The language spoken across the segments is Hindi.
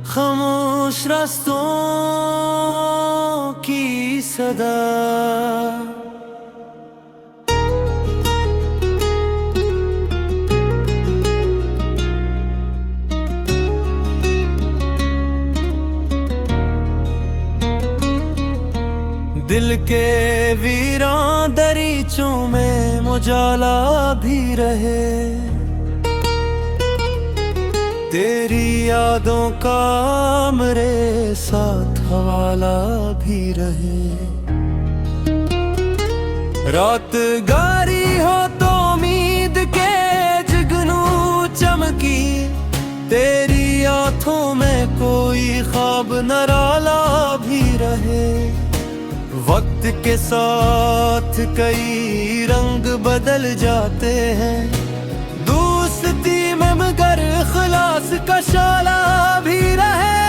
खामोश रास्तों की सदा, दिल के वीरान दरीचों में उजाला भी रहे, तेरी यादों का मेरे साथ हवाला भी रहे। रात गारी हो तो उम्मीद के जुगनू चमकी, तेरी आंखों में कोई ख्वाब नराला भी रहे। वक्त के साथ कई रंग बदल जाते हैं, दोस्ती में मगर इखलास का शाला भी रहे।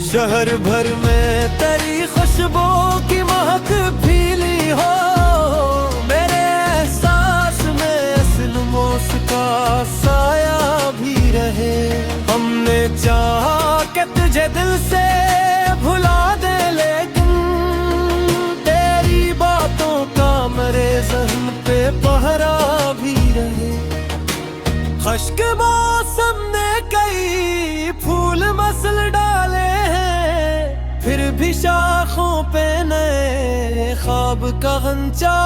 शहर भर में तेरी खुशबू की महक फीली हो, मेरे एहसास में असलमोस का साया भी रहे। हमने चाहा कि तुझे दिल से भुला दे, लेकिन तेरी बातों का मेरे ज़हन पे पहरा भी रहे। खुश्क मौसम ने कई फूल मसल डाले हैं, फिर भी शाखों पे नए ख्वाब का गंचा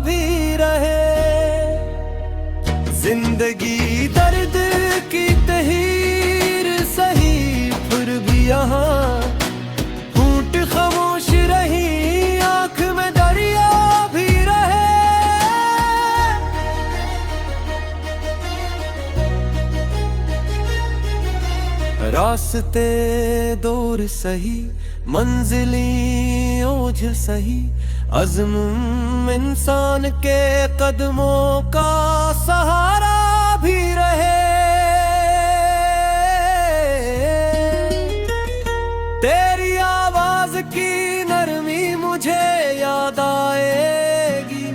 भी रहे। जिंदगी दर्द की तहीर सही, फिर भी यहाँ होंठ खामोश रही, आँख में दरिया भी रहे। रास्ते दूर सही, मंजिलें ओझ सही, अज़्म इंसान के कदमों का सहारा भी रहे। तेरी आवाज की नरमी मुझे याद आएगी,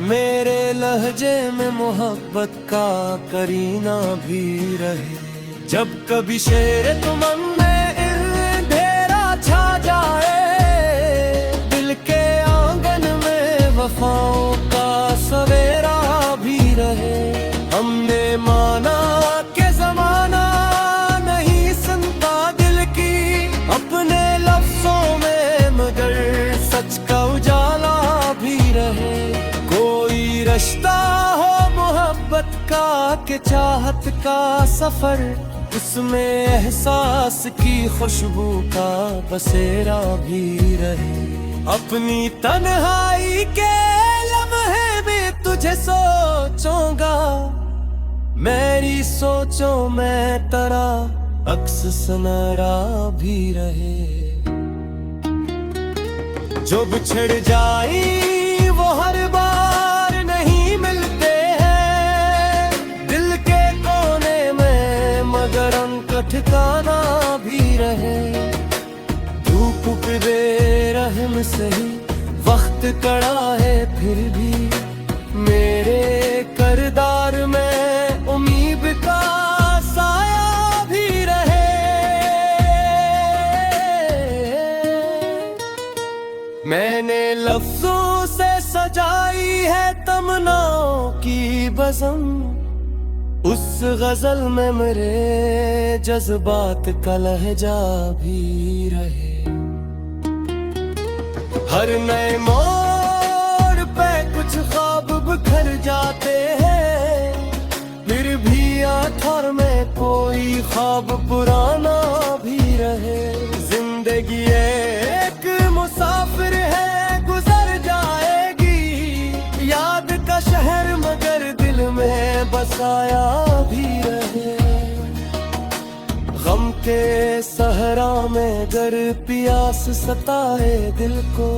मेरे लहजे में मोहब्बत का करीना भी रहे। जब कभी शेर तुमन में अंधेरा छा जाए, दिल के आंगन में वफाओं का सवेरा भी रहे। हमने माना के जमाना नहीं सुनता दिल की अपने लफ्जों में, मगर सच का उजाला भी रहे। कोई रिश्ता हो मोहब्बत का के चाहत का सफर, उसमें एहसास की खुशबू का बसेरा भी रहे। अपनी तन्हाई के लम्हे में तुझे सोचूंगा, मेरी सोचों में तेरा अक्स सुनहरा भी रहे। जो बिछड़ जाई वो हर बार नहीं मिलते हैं, दिल के कोने में मगर उनका ठिकाना भी रहे। धूप पे रहम सही, वक्त कड़ा है फिर भी, मेरे करदार में उम्मीद का साया भी रहे। मैंने लफ्जों से सजाई है तमन्नाओं की बज़म, उस गजल में मेरे जज्बात का लहजा भी रहे। हर नए मोड़ पे कुछ ख्वाब बिखर जाते हैं, फिर भी आखिर में कोई ख्वाब पुराना भी रहे। जिंदगी एक मुसाफिर है, गुजर जाएगी, याद का शहर मगर दिल में बसाया भी रहे। गम के सहरा में गर प्यास सताए दिल को,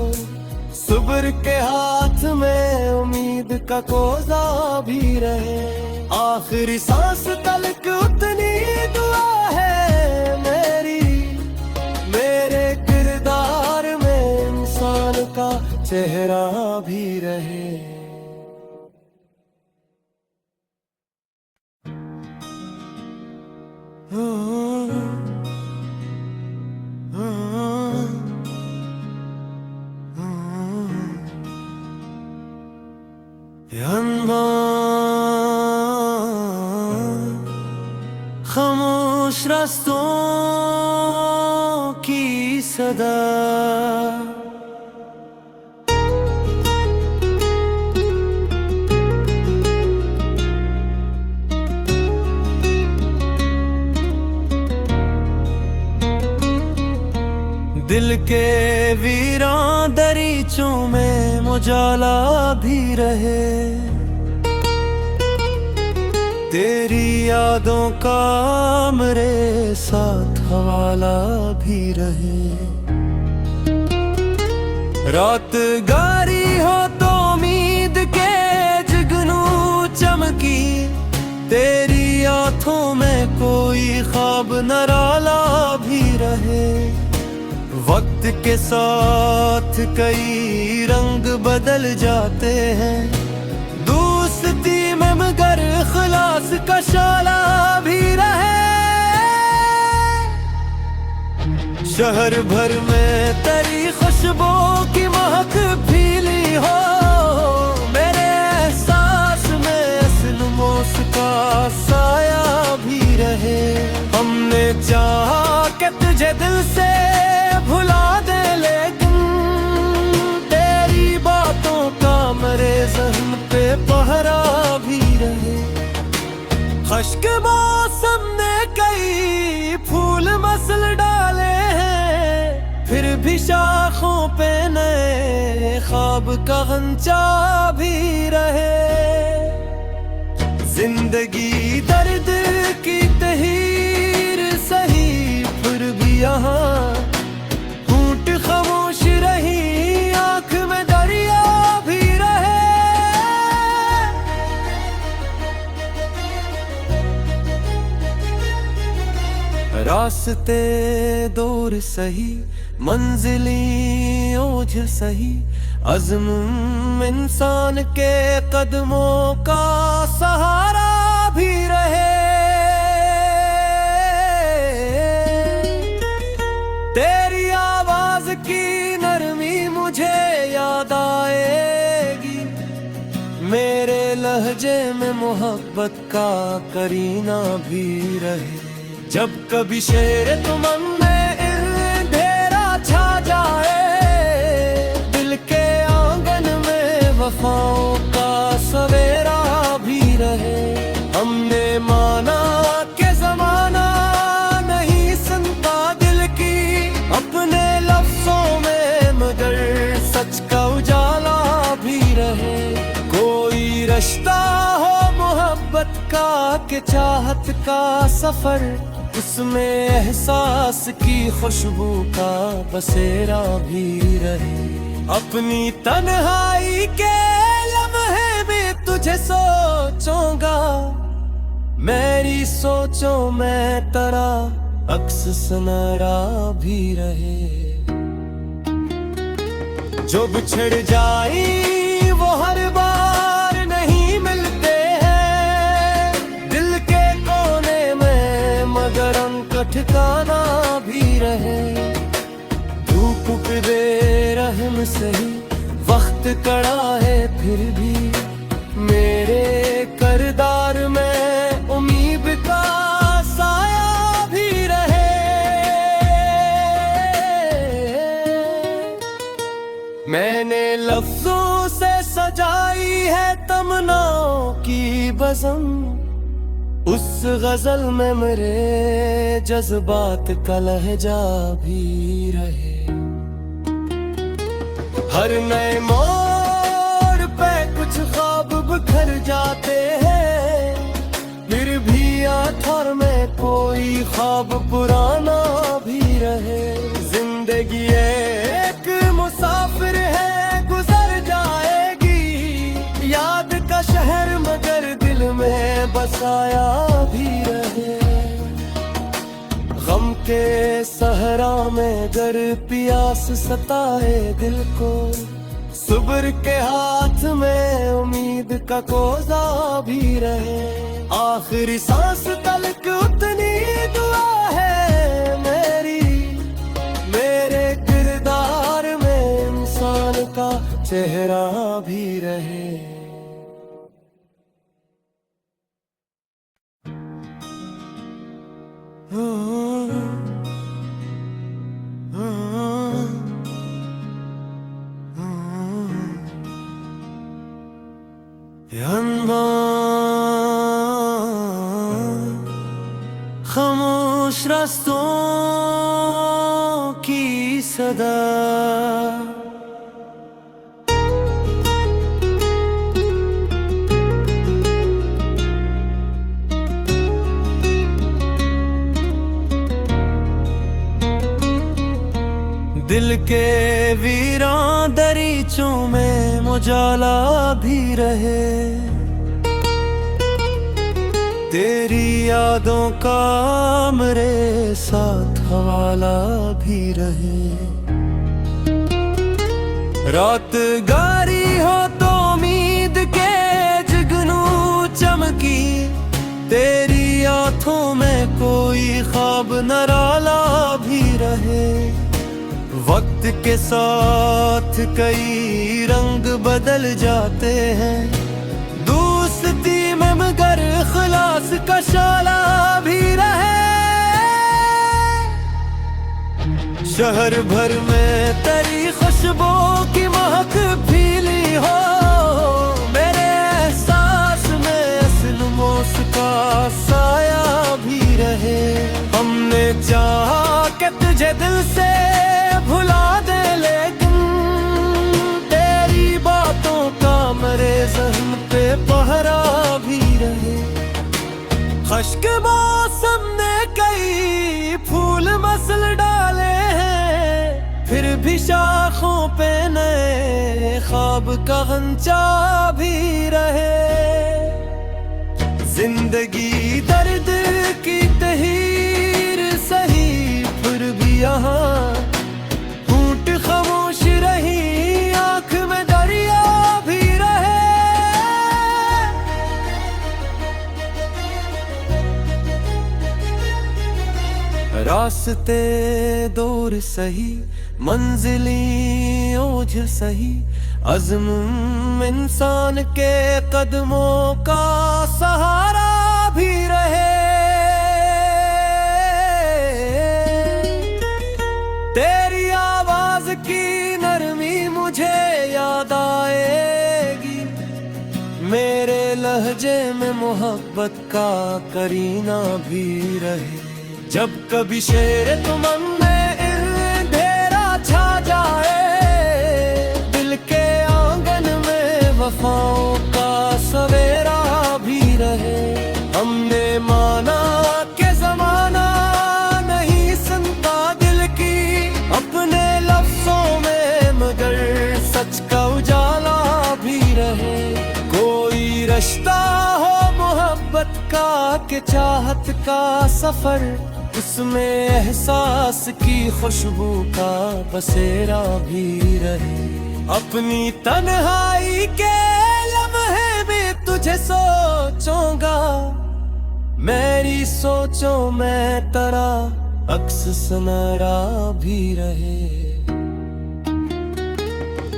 सुब्र के हाथ में उम्मीद का कोज़ा भी रहे। आखिरी सांस तलक उतनी खामोश रास्तों की सदा, दिल के वीरान दरीचों में उजाला भी रहे, तेरी यादों का मेरे साथ हवाला भी रहे। रात गारी हो तो उम्मीद के जुगनू चमकी, तेरी आंखों में कोई ख्वाब नराला भी रहे। वक्त के साथ कई रंग बदल जाते हैं, दोस्ती में मगर इखलास का शाला भी रहे। शहर भर में तेरी खुशबू की महक फीली हो, मेरे एहसास में असलमोस का साया भी रहे। हमने चाहा कि तुझे दिल से भुला दे, लेकिन तेरी बातों का मेरे ज़हन पे पहरा भी रहे। खुश्क मौसम ने कई फूल मसल डाले हैं, फिर भी शाखों पे नए ख्वाब का गंचा भी रहे। जिंदगी दर्द की तहीर सही, फिर भी यहाँ होंठ खामोश रही, आँख में दरिया भी रहे। रास्ते दूर सही, मंजिलें ओझ सही, अज़्म इंसान के कदमों का सहारा भी रहे। तेरी आवाज की नरमी मुझे याद आएगी, मेरे लहजे में मोहब्बत का करीना भी रहे। जब कभी शेर तुमन में अंधेरा छा जाए, दिल के आंगन में वफाओं का सवेरा भी रहे। हमने माना कि जमाना नहीं सुनता दिल की अपने लफ्जों में, मगर सच का उजाला भी रहे। कोई रिश्ता हो मोहब्बत का कि चाहत का सफर, उसमें एहसास की खुशबू का बसेरा भी रहे। अपनी तन्हाई के लम्हे में तुझे सोचूंगा, मेरी सोचों में तेरा अक्स सुनहरा भी रहे। जो बिछड़ जाई वो हर बार नहीं मिलते हैं, दिल के कोने में मगर उनका ठिकाना भी रहे। धूप पे रहम सही, वक्त कड़ा है फिर भी, मेरे करदार में उम्मीद का साया भी रहे। मैंने लफ्जों से सजाई है तमन्नाओं की बज़म, उस गजल में मेरे जज्बात का लहजा भी रहे। हर नए मोड़ पे कुछ ख्वाब बिखर जाते हैं, फिर भी आखिर में कोई ख्वाब पुराना भी रहे। जिंदगी एक मुसाफिर है, गुजर जाएगी, याद का शहर मगर दिल में बसाया भी रहे। गम के सहरा में गर प्यास सताए दिल को, सब्र के हाथ में उम्मीद का कोज़ा भी रहे। आखिरी सांस तलक उतनी दुआ है मेरी, मेरे किरदार में इंसान का चेहरा भी रहे। खामोश रास्तों की सदा, दिल के वीरान दरीचों में उजाला भी रहे, तेरी यादों का मेरे साथ हवाला भी रहे। रात गारी हो तो उम्मीद के जुगनू चमकी, तेरी आंखों में कोई ख्वाब नराला भी रहे। वक्त के साथ कई रंग बदल जाते हैं, दोस्ती में मगर इखलास का शाला भी रहे। शहर भर में तेरी खुशबू की महक फीली हो, मेरे एहसास में असलमोस का साया भी रहे। हमने चाहा कि तुझे दिल से भुला दे, लेकिन तेरी बातों का मेरे ज़हन पे पहरा भी रहे। खश्क मौसम ने कई फूल मसल डाले हैं, फिर भी शाखों पे नए ख्वाब का गंचा भी रहे। जिंदगी दर्द की तहीर सही, फिर भी यहाँ होंठ खामोश रही, आँख में दरिया भी रहे। रास्ते दूर सही, मंजिलें ओझ सही, अज़्म इंसान के कदमों का सहारा भी रहे। तेरी आवाज की नरमी मुझे याद आएगी, मेरे लहजे में मोहब्बत का करीना भी रहे। जब कभी शेर तुमन में अंधेरा छा जाए, दिल के आंगन में वफाओं का सवेरा भी रहे। हमने माना कि जमाना नहीं सुनता दिल की अपने लफ्जों में, मगर सच का उजाला भी रहे। कोई रिश्ता हो मोहब्बत का कि चाहत का सफर, उसमें एहसास की खुशबू का बसेरा भी रहे। अपनी तन्हाई के लम्हे में तुझे सोचूंगा, मेरी सोचों में तेरा अक्स सुनहरा भी रहे।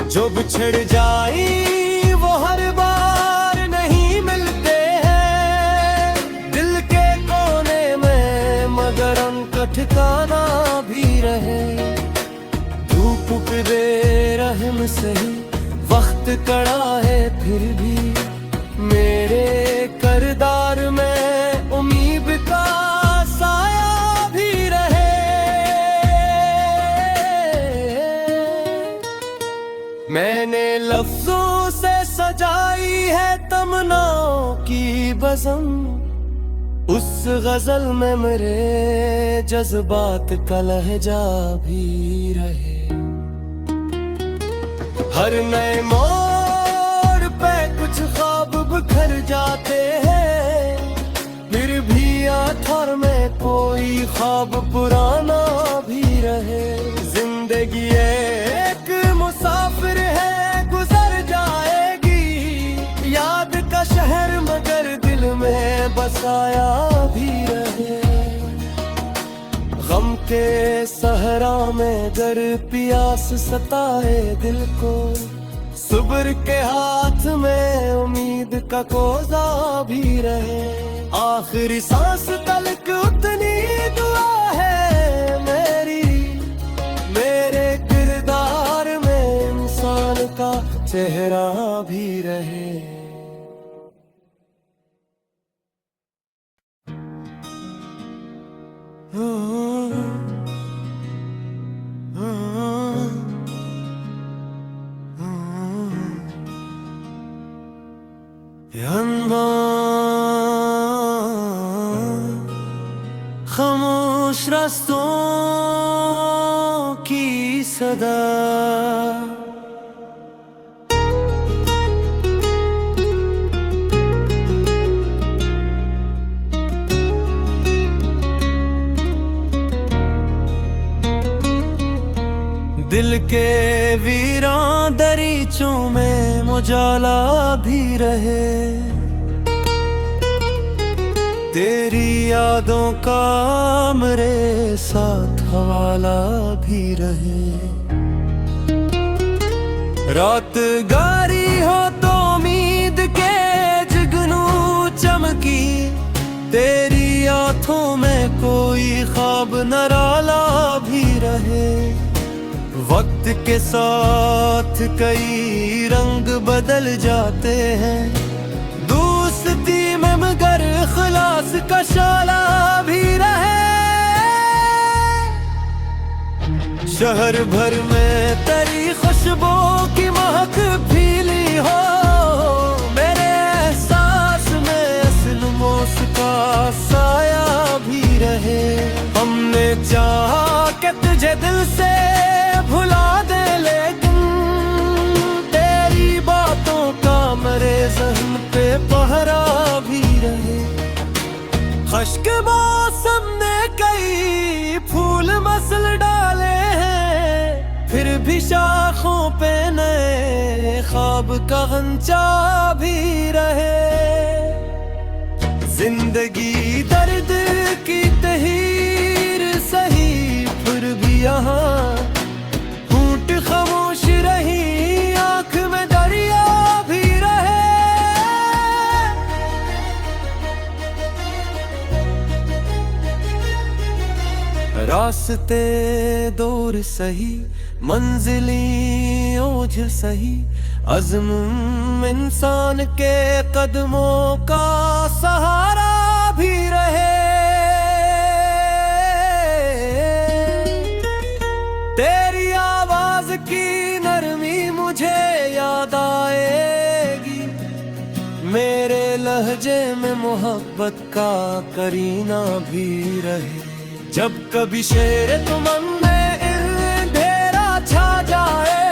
जो बिछड़ जाई वो हर बार नहीं मिलते हैं, दिल के कोने में मगर उनका ठिकाना भी रहे। धूप पे रहम सही, वक्त कड़ा है फिर भी, मेरे किरदार में उम्मीद का साया भी रहे। मैंने लफ्जों से सजाई है तमन्नाओं की बज़म, उस गजल में मेरे जज्बात का लहजा भी रहे। हर नए मोड़ पे कुछ ख्वाब बिखर जाते हैं, फिर भी आखिर में कोई ख्वाब पुराना भी रहे। जिंदगी एक मुसाफिर है, गुजर जाएगी, याद का शहर मगर दिल में में बसाया भी रहे। गम के सहरा में गर प्यास सताए दिल को, सुब्र के हाथ में उम्मीद का कोज़ा भी रहे। आखिरी सांस तलक उतनी दुआ है मेरी, मेरे किरदार में इंसान का चेहरा भी रहे। खामोश रास्तों की सदा, दिल के वीरान दरीचों में मुजाला भी रहे। तेरी यादों का मेरे साथ हवाला भी रहे। रात गारी हो तो उम्मीद के जुगनू चमकी, तेरी आंखों में कोई ख्वाब नराला भी रहे। वक्त के साथ कई रंग बदल जाते हैं, दोस्ती में मगर इखलास का शाला भी रहे। शहर भर में तेरी खुशबू की महक फीली हो, मेरे एहसास में असलमोस का साया भी रहे। हमने चाहा कि तुझे दिल से भुला दे, लेकिन तेरी बातों का मेरे ज़हन पे पहरा भी रहे। खुश्क मौसम ने कई फूल मसल डाले हैं, फिर भी शाखों पे नए ख्वाब का गंचा भी रहे। जिंदगी दर्द की तहीर सही, फिर भी यहाँ होंठ खामोश रही, आँख में दरिया भी रहे। रास्ते दूर सही, मंजिलें ओझ सही, अज़्म इंसान के कदमों का सहारा भी रहे। तेरी आवाज की नरमी मुझे याद आएगी, मेरे लहजे में मोहब्बत का करीना भी रहे। जब कभी शेर तुमन में अंधेरा छा जाए,